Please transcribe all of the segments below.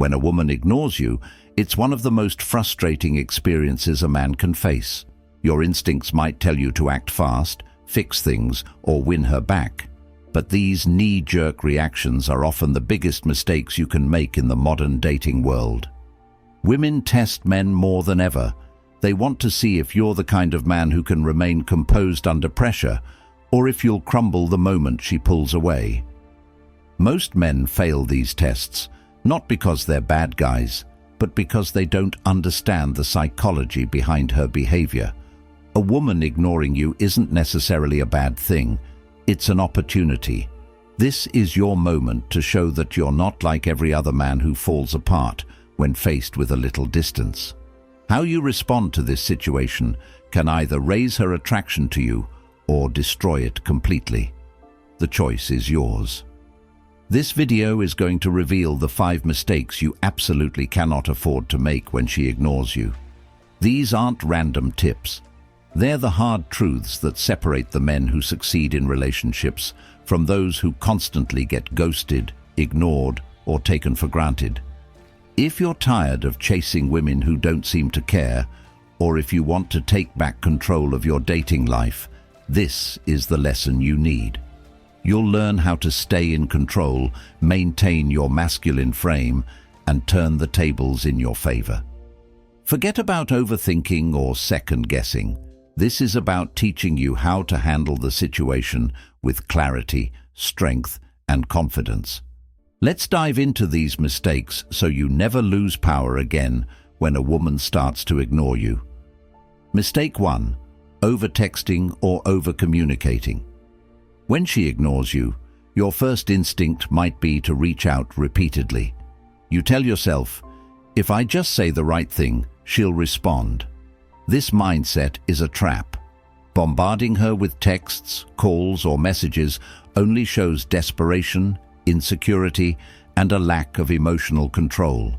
When a woman ignores you, it's one of the most frustrating experiences a man can face. Your instincts might tell you to act fast, fix things, or win her back. But these knee-jerk reactions are often the biggest mistakes you can make in the modern dating world. Women test men more than ever. They want to see if you're the kind of man who can remain composed under pressure, or if you'll crumble the moment she pulls away. Most men fail these tests, not because they're bad guys, but because they don't understand the psychology behind her behavior. A woman ignoring you isn't necessarily a bad thing. It's an opportunity. This is your moment to show that you're not like every other man who falls apart when faced with a little distance. How you respond to this situation can either raise her attraction to you or destroy it completely. The choice is yours. This video is going to reveal the 5 mistakes you absolutely cannot afford to make when she ignores you. These aren't random tips. They're the hard truths that separate the men who succeed in relationships from those who constantly get ghosted, ignored, or taken for granted. If you're tired of chasing women who don't seem to care, or if you want to take back control of your dating life, this is the lesson you need. You'll learn how to stay in control, maintain your masculine frame, and turn the tables in your favor. Forget about overthinking or second-guessing. This is about teaching you how to handle the situation with clarity, strength, and confidence. Let's dive into these mistakes so you never lose power again when a woman starts to ignore you. Mistake 1. Over-texting or over-communicating. When she ignores you, your first instinct might be to reach out repeatedly. You tell yourself, if I just say the right thing, she'll respond. This mindset is a trap. Bombarding her with texts, calls, or messages only shows desperation, insecurity, and a lack of emotional control.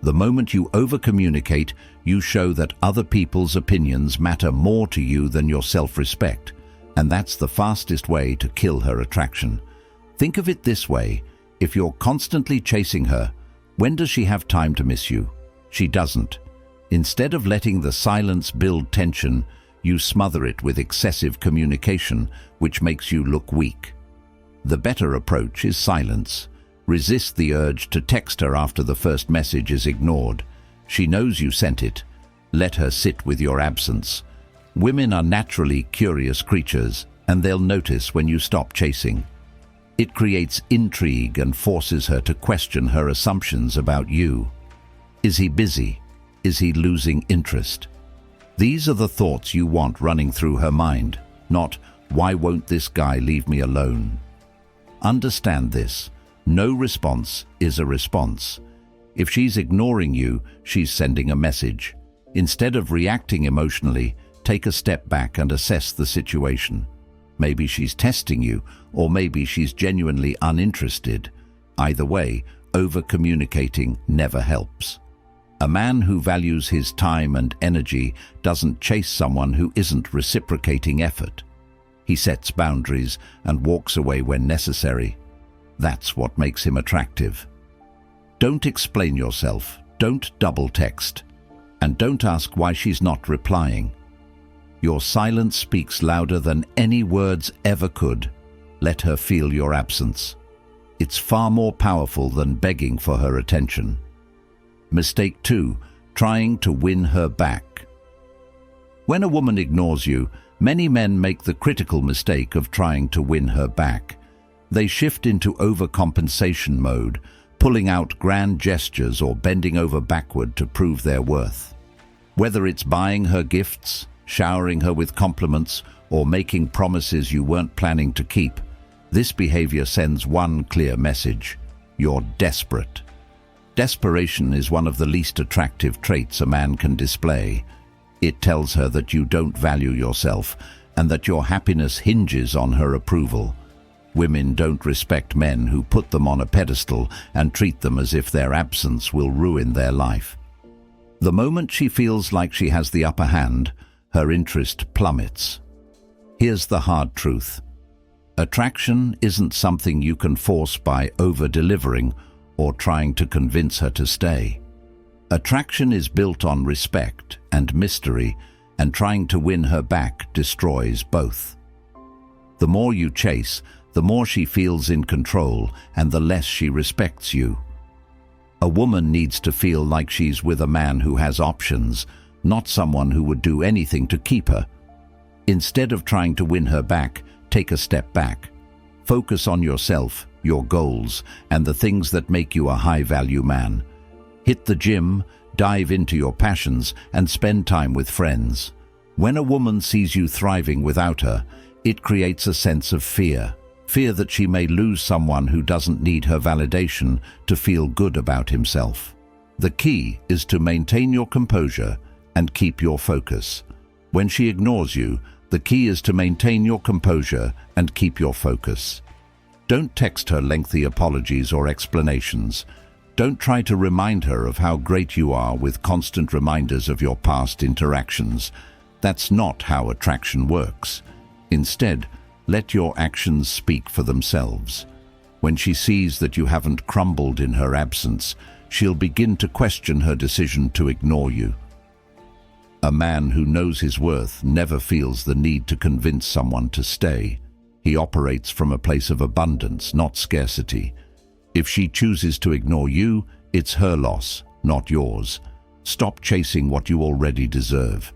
The moment you over-communicate, you show that other people's opinions matter more to you than your self-respect. And that's the fastest way to kill her attraction. Think of it this way: if you're constantly chasing her, when does she have time to miss you? She doesn't. Instead of letting the silence build tension, you smother it with excessive communication, which makes you look weak. The better approach is silence. Resist the urge to text her after the first message is ignored. She knows you sent it. Let her sit with your absence. Women are naturally curious creatures, and they'll notice when you stop chasing. It creates intrigue and forces her to question her assumptions about you. Is he busy? Is he losing interest? These are the thoughts you want running through her mind, not, why won't this guy leave me alone? Understand this. No response is a response. If she's ignoring you, she's sending a message. Instead of reacting emotionally, take a step back and assess the situation. Maybe she's testing you, or maybe she's genuinely uninterested. Either way, over-communicating never helps. A man who values his time and energy doesn't chase someone who isn't reciprocating effort. He sets boundaries and walks away when necessary. That's what makes him attractive. Don't explain yourself, don't double text, and don't ask why she's not replying. Your silence speaks louder than any words ever could. Let her feel your absence. It's far more powerful than begging for her attention. Mistake 2. Trying to win her back. When a woman ignores you, many men make the critical mistake of trying to win her back. They shift into overcompensation mode, pulling out grand gestures or bending over backward to prove their worth. Whether it's buying her gifts, showering her with compliments, or making promises you weren't planning to keep, this behavior sends one clear message: you're desperate. Desperation is one of the least attractive traits a man can display. It tells her that you don't value yourself and that your happiness hinges on her approval. Women don't respect men who put them on a pedestal and treat them as if their absence will ruin their life. The moment she feels like she has the upper hand, her interest plummets. Here's the hard truth. Attraction isn't something you can force by over-delivering or trying to convince her to stay. Attraction is built on respect and mystery, and trying to win her back destroys both. The more you chase, the more she feels in control and the less she respects you. A woman needs to feel like she's with a man who has options, not someone who would do anything to keep her. Instead of trying to win her back, take a step back. Focus on yourself, your goals, and the things that make you a high-value man. Hit the gym, dive into your passions, and spend time with friends. When a woman sees you thriving without her, it creates a sense of fear. Fear that she may lose someone who doesn't need her validation to feel good about himself. The key is to maintain your composure and keep your focus. When she ignores you, the key is to maintain your composure and keep your focus. Don't text her lengthy apologies or explanations. Don't try to remind her of how great you are with constant reminders of your past interactions. That's not how attraction works. Instead, let your actions speak for themselves. When she sees that you haven't crumbled in her absence, she'll begin to question her decision to ignore you. A man who knows his worth never feels the need to convince someone to stay. He operates from a place of abundance, not scarcity. If she chooses to ignore you, it's her loss, not yours. Stop chasing what you already deserve.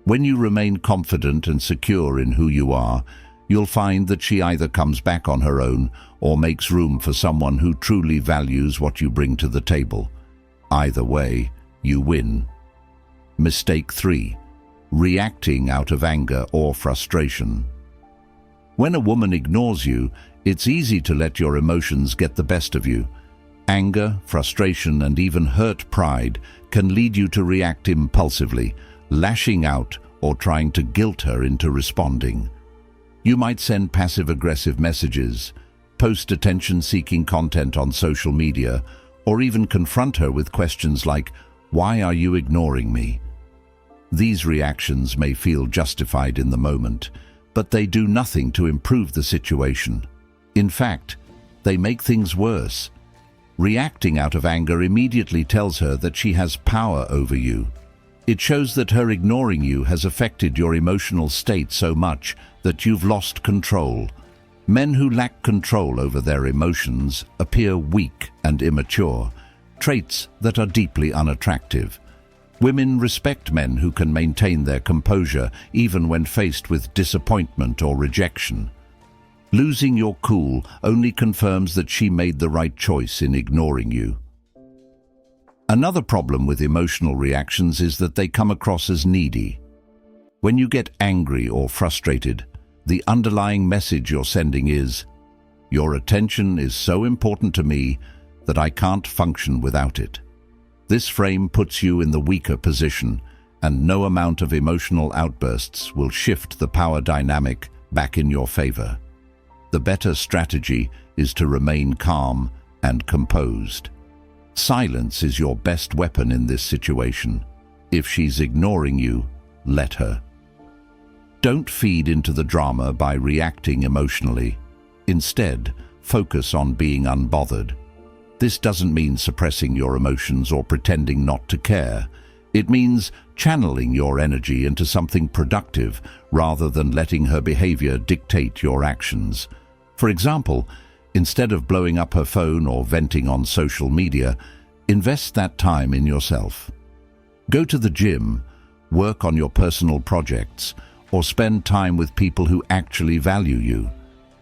When you remain confident and secure in who you are, you'll find that she either comes back on her own or makes room for someone who truly values what you bring to the table. Either way, you win. Mistake 3. Reacting out of anger or frustration. When a woman ignores you, it's easy to let your emotions get the best of you. Anger, frustration, and even hurt pride can lead you to react impulsively, lashing out or trying to guilt her into responding. You might send passive-aggressive messages, post attention-seeking content on social media, or even confront her with questions like, "Why are you ignoring me?" These reactions may feel justified in the moment, but they do nothing to improve the situation. In fact, they make things worse. Reacting out of anger immediately tells her that she has power over you. It shows that her ignoring you has affected your emotional state so much that you've lost control. Men who lack control over their emotions appear weak and immature, traits that are deeply unattractive. Women respect men who can maintain their composure even when faced with disappointment or rejection. Losing your cool only confirms that she made the right choice in ignoring you. Another problem with emotional reactions is that they come across as needy. When you get angry or frustrated, the underlying message you're sending is, "Your attention is so important to me that I can't function without it." This frame puts you in the weaker position, and no amount of emotional outbursts will shift the power dynamic back in your favor. The better strategy is to remain calm and composed. Silence is your best weapon in this situation. If she's ignoring you, let her. Don't feed into the drama by reacting emotionally. Instead, focus on being unbothered. This doesn't mean suppressing your emotions or pretending not to care. It means channeling your energy into something productive rather than letting her behavior dictate your actions. For example, instead of blowing up her phone or venting on social media, invest that time in yourself. Go to the gym, work on your personal projects, or spend time with people who actually value you.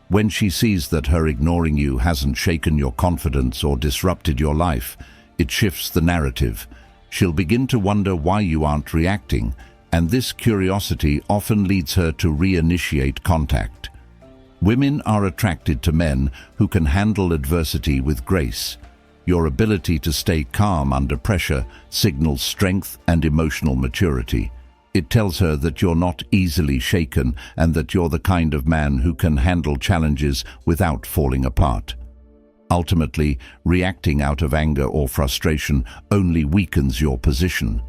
When she sees that her ignoring you hasn't shaken your confidence or disrupted your life, it shifts the narrative. She'll begin to wonder why you aren't reacting, and this curiosity often leads her to reinitiate contact. Women are attracted to men who can handle adversity with grace. Your ability to stay calm under pressure signals strength and emotional maturity. It tells her that you're not easily shaken and that you're the kind of man who can handle challenges without falling apart. Ultimately, reacting out of anger or frustration only weakens your position.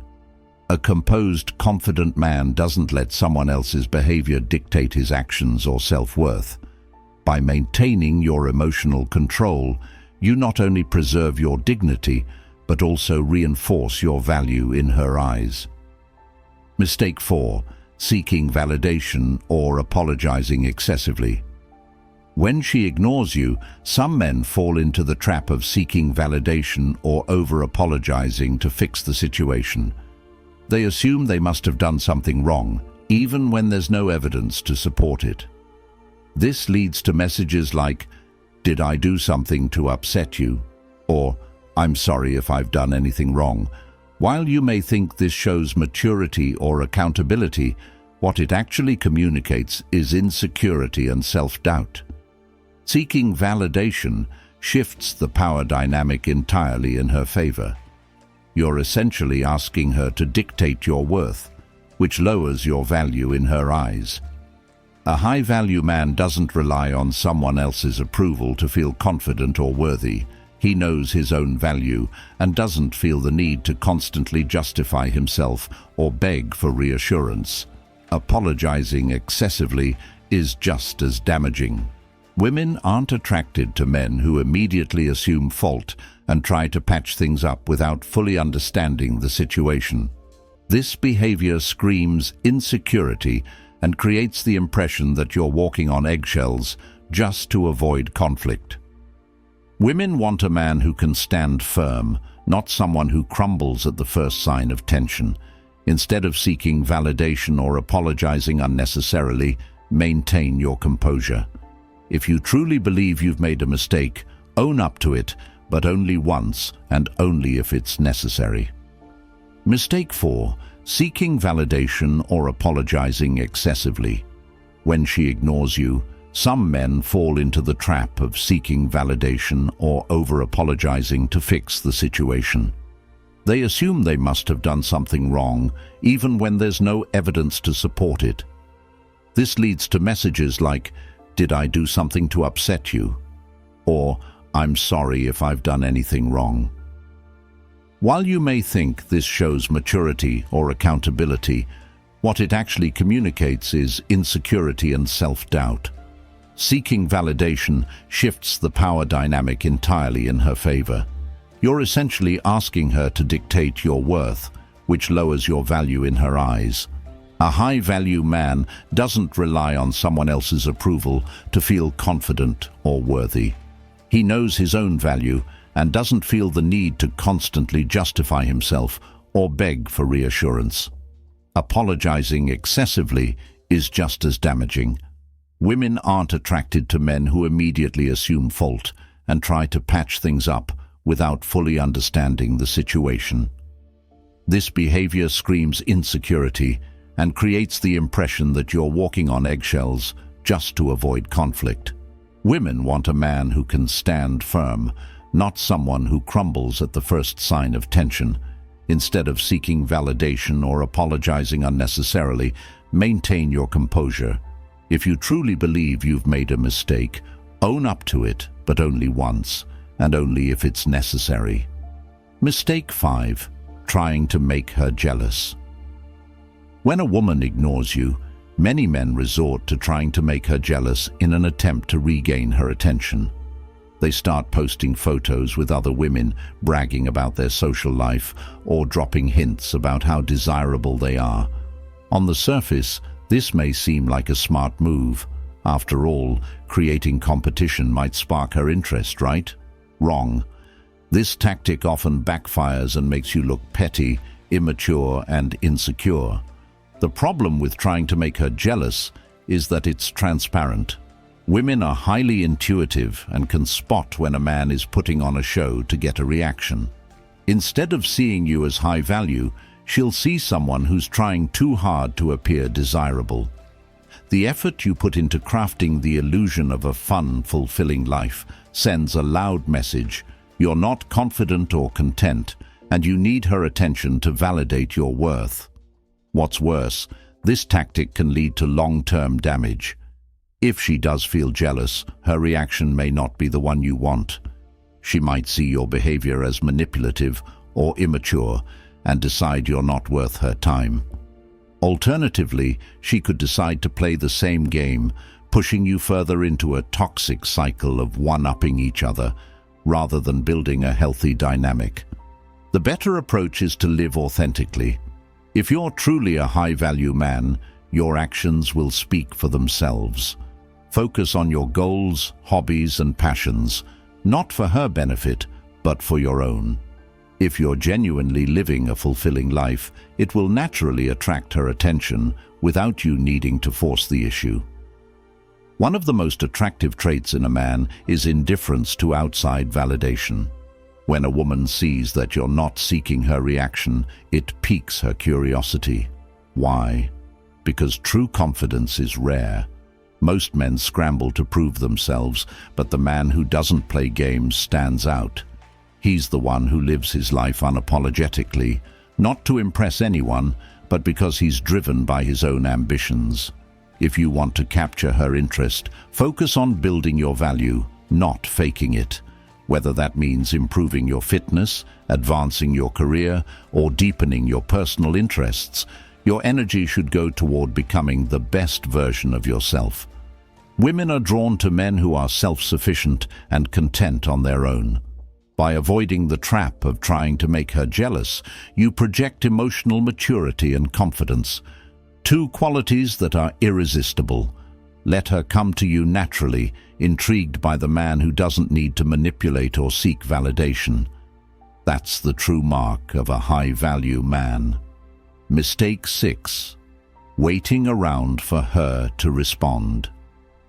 A composed, confident man doesn't let someone else's behavior dictate his actions or self-worth. By maintaining your emotional control, you not only preserve your dignity, but also reinforce your value in her eyes. Mistake 4. Seeking validation or apologizing excessively. When she ignores you, some men fall into the trap of seeking validation or over-apologizing to fix the situation. They assume they must have done something wrong, even when there's no evidence to support it. This leads to messages like, "Did I do something to upset you?" or "I'm sorry if I've done anything wrong." While you may think this shows maturity or accountability, what it actually communicates is insecurity and self-doubt. Seeking validation shifts the power dynamic entirely in her favor. You're essentially asking her to dictate your worth, which lowers your value in her eyes. A high-value man doesn't rely on someone else's approval to feel confident or worthy. He knows his own value and doesn't feel the need to constantly justify himself or beg for reassurance. Apologizing excessively is just as damaging. Women aren't attracted to men who immediately assume fault and try to patch things up without fully understanding the situation. This behavior screams insecurity and creates the impression that you're walking on eggshells just to avoid conflict. Women want a man who can stand firm, not someone who crumbles at the first sign of tension. Instead of seeking validation or apologizing unnecessarily, maintain your composure. If you truly believe you've made a mistake, own up to it, but only once and only if it's necessary. Mistake 4. Seeking validation or apologizing excessively. When she ignores you, some men fall into the trap of seeking validation or over-apologizing to fix the situation. They assume they must have done something wrong, even when there's no evidence to support it. This leads to messages like, "Did I do something to upset you?" or "I'm sorry if I've done anything wrong." While you may think this shows maturity or accountability, what it actually communicates is insecurity and self-doubt. Seeking validation shifts the power dynamic entirely in her favor. You're essentially asking her to dictate your worth, which lowers your value in her eyes. A high-value man doesn't rely on someone else's approval to feel confident or worthy. He knows his own value and doesn't feel the need to constantly justify himself or beg for reassurance. Apologizing excessively is just as damaging. Women aren't attracted to men who immediately assume fault and try to patch things up without fully understanding the situation. This behavior screams insecurity and creates the impression that you're walking on eggshells just to avoid conflict. Women want a man who can stand firm, not someone who crumbles at the first sign of tension. Instead of seeking validation or apologizing unnecessarily, maintain your composure. If you truly believe you've made a mistake, own up to it, but only once, and only if it's necessary. Mistake 5. Trying to make her jealous. When a woman ignores you, many men resort to trying to make her jealous in an attempt to regain her attention. They start posting photos with other women, bragging about their social life, or dropping hints about how desirable they are. On the surface, this may seem like a smart move. After all, creating competition might spark her interest, right? Wrong. This tactic often backfires and makes you look petty, immature, and insecure. The problem with trying to make her jealous is that it's transparent. Women are highly intuitive and can spot when a man is putting on a show to get a reaction. Instead of seeing you as high value, she'll see someone who's trying too hard to appear desirable. The effort you put into crafting the illusion of a fun, fulfilling life sends a loud message. You're not confident or content, and you need her attention to validate your worth. What's worse, this tactic can lead to long-term damage. If she does feel jealous, her reaction may not be the one you want. She might see your behavior as manipulative or immature and decide you're not worth her time. Alternatively, she could decide to play the same game, pushing you further into a toxic cycle of one-upping each other, rather than building a healthy dynamic. The better approach is to live authentically. If you're truly a high-value man, your actions will speak for themselves. Focus on your goals, hobbies, and passions, not for her benefit, but for your own. If you're genuinely living a fulfilling life, it will naturally attract her attention without you needing to force the issue. One of the most attractive traits in a man is indifference to outside validation. When a woman sees that you're not seeking her reaction, it piques her curiosity. Why? Because true confidence is rare. Most men scramble to prove themselves, but the man who doesn't play games stands out. He's the one who lives his life unapologetically, not to impress anyone, but because he's driven by his own ambitions. If you want to capture her interest, focus on building your value, not faking it. Whether that means improving your fitness, advancing your career, or deepening your personal interests, your energy should go toward becoming the best version of yourself. Women are drawn to men who are self-sufficient and content on their own. By avoiding the trap of trying to make her jealous, you project emotional maturity and confidence, two qualities that are irresistible. Let her come to you naturally, intrigued by the man who doesn't need to manipulate or seek validation. That's the true mark of a high-value man. Mistake 6. Waiting around for her to respond.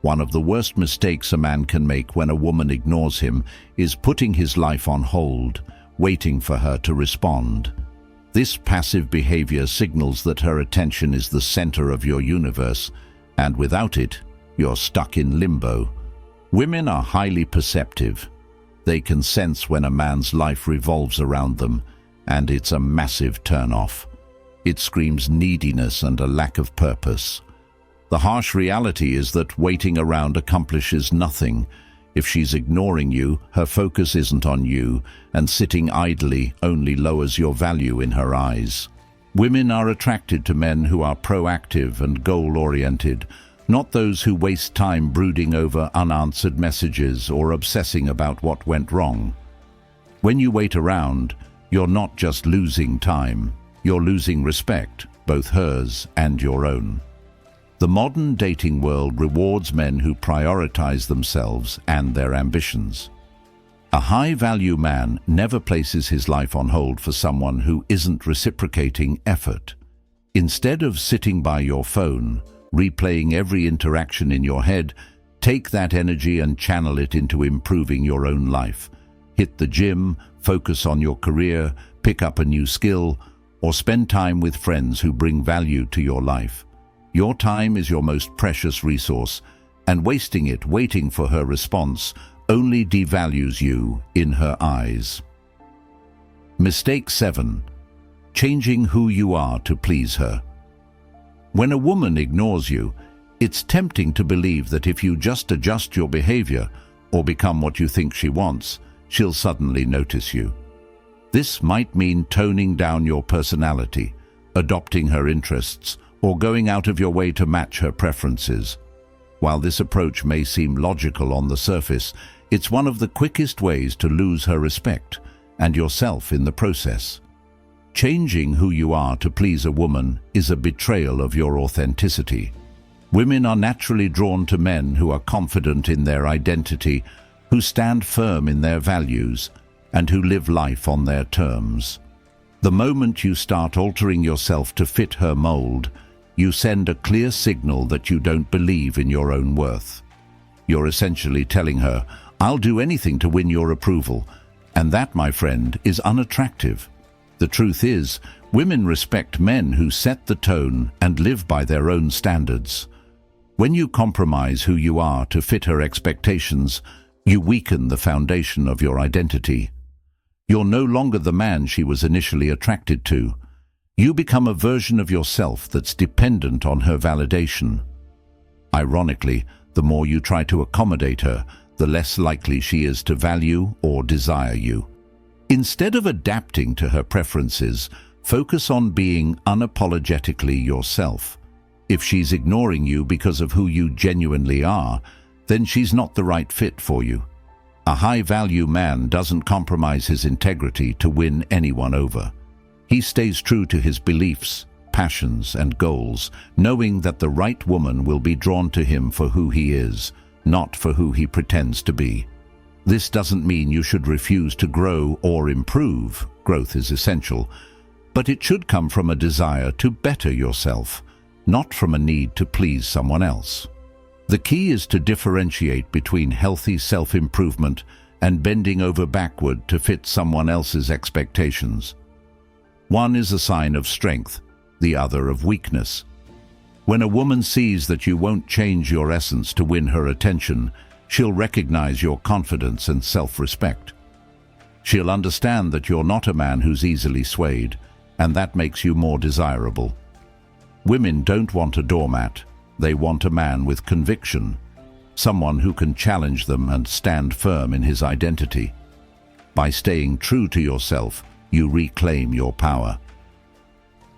One of the worst mistakes a man can make when a woman ignores him is putting his life on hold, waiting for her to respond. This passive behavior signals that her attention is the center of your universe, and without it, you're stuck in limbo. Women are highly perceptive. They can sense when a man's life revolves around them, and it's a massive turn-off. It screams neediness and a lack of purpose. The harsh reality is that waiting around accomplishes nothing. If she's ignoring you, her focus isn't on you, and sitting idly only lowers your value in her eyes. Women are attracted to men who are proactive and goal-oriented, not those who waste time brooding over unanswered messages or obsessing about what went wrong. When you wait around, you're not just losing time, you're losing respect, both hers and your own. The modern dating world rewards men who prioritize themselves and their ambitions. A high-value man never places his life on hold for someone who isn't reciprocating effort. Instead of sitting by your phone, replaying every interaction in your head, take that energy and channel it into improving your own life. Hit the gym, focus on your career, pick up a new skill, or spend time with friends who bring value to your life. Your time is your most precious resource, and wasting it waiting for her response only devalues you in her eyes. Mistake 7. Changing who you are to please her. When a woman ignores you, it's tempting to believe that if you just adjust your behavior or become what you think she wants, she'll suddenly notice you. This might mean toning down your personality, adopting her interests, or going out of your way to match her preferences. While this approach may seem logical on the surface, it's one of the quickest ways to lose her respect and yourself in the process. Changing who you are to please a woman is a betrayal of your authenticity. Women are naturally drawn to men who are confident in their identity, who stand firm in their values, and who live life on their terms. The moment you start altering yourself to fit her mold, you send a clear signal that you don't believe in your own worth. You're essentially telling her, "I'll do anything to win your approval," and that, my friend, is unattractive. The truth is, women respect men who set the tone and live by their own standards. When you compromise who you are to fit her expectations, you weaken the foundation of your identity. You're no longer the man she was initially attracted to. You become a version of yourself that's dependent on her validation. Ironically, the more you try to accommodate her, the less likely she is to value or desire you. Instead of adapting to her preferences, focus on being unapologetically yourself. If she's ignoring you because of who you genuinely are, then she's not the right fit for you. A high-value man doesn't compromise his integrity to win anyone over. He stays true to his beliefs, passions, and goals, knowing that the right woman will be drawn to him for who he is, not for who he pretends to be. This doesn't mean you should refuse to grow or improve. Growth is essential, but it should come from a desire to better yourself, not from a need to please someone else. The key is to differentiate between healthy self-improvement and bending over backward to fit someone else's expectations. One is a sign of strength, the other of weakness. When a woman sees that you won't change your essence to win her attention, she'll recognize your confidence and self-respect. She'll understand that you're not a man who's easily swayed, and that makes you more desirable. Women don't want a doormat. They want a man with conviction, someone who can challenge them and stand firm in his identity. By staying true to yourself, you reclaim your power.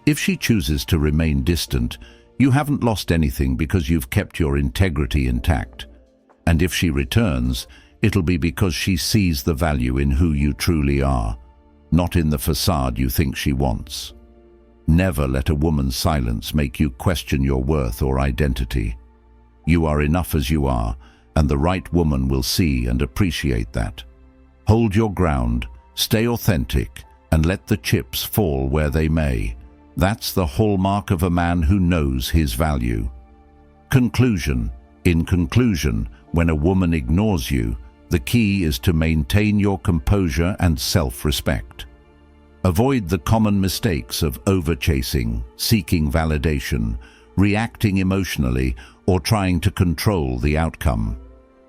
If she chooses to remain distant, you haven't lost anything because you've kept your integrity intact. And if she returns, it'll be because she sees the value in who you truly are, not in the facade you think she wants. Never let a woman's silence make you question your worth or identity. You are enough as you are, and the right woman will see and appreciate that. Hold your ground, stay authentic, and let the chips fall where they may. That's the hallmark of a man who knows his value. Conclusion. In conclusion, when a woman ignores you, the key is to maintain your composure and self-respect. Avoid the common mistakes of over-chasing, seeking validation, reacting emotionally, or trying to control the outcome.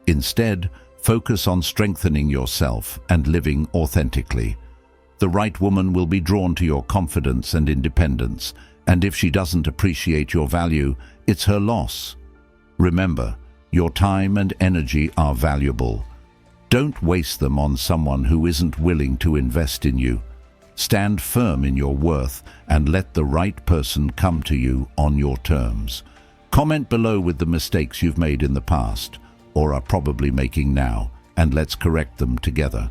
Instead, focus on strengthening yourself and living authentically. The right woman will be drawn to your confidence and independence, and if she doesn't appreciate your value, it's her loss. Remember, your time and energy are valuable. Don't waste them on someone who isn't willing to invest in you. Stand firm in your worth and let the right person come to you on your terms. Comment below with the mistakes you've made in the past or are probably making now, and let's correct them together.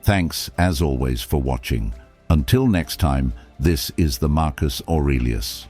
Thanks, as always, for watching. Until next time, this is the Marcus Aurelius.